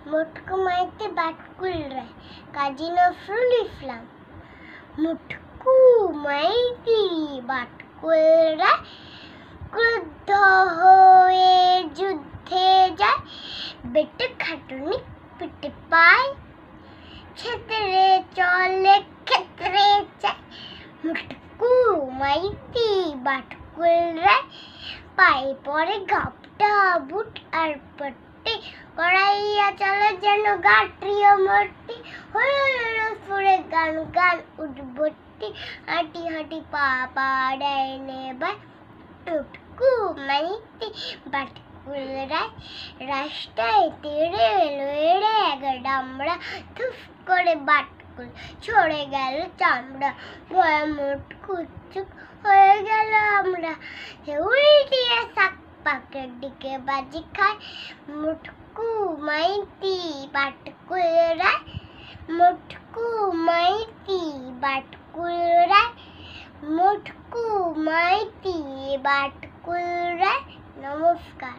মুটকু মাইতি বাটকুল রায় কাজী নজরুল ইসলাম। মুটকু মাইতি বাটকুল রায় ক্রুদ্ধ হয়ে যুদ্ধে যায়, বেটে খাটুনি পিটে পায়, ক্ষেত্রে চলে ক্ষেত্রে যায়। মুটকু মাইতি বাটকুল রায় পায়ে পরে গাপটা বুট আর পট্টি, কড়াইয়া চলে যেন গাট্রিয় মূর্তি, হলো সুরে গান গান উঠবর্তি, হাঁটি হাঁটি পা পা দেয় নেবার। মুটকু মাইতি বাটকুল রায় রাস্তায় তেড়ে এলো এড়ে এক ডামড়া, ধুস করে বাটকুল ছড়ে গেল চামড়া, ভয়ে মুটকু চুপ হয়ে গেল আমরা, উল্টিয়ে শাক পাকের দিকে বাজি খায়। মুটকু মাইতি বাটকুল রায়, মুটকু মাইতি বাটকুল রায়, মুটকু মাইতি বাটকুল রায়। নমস্কার।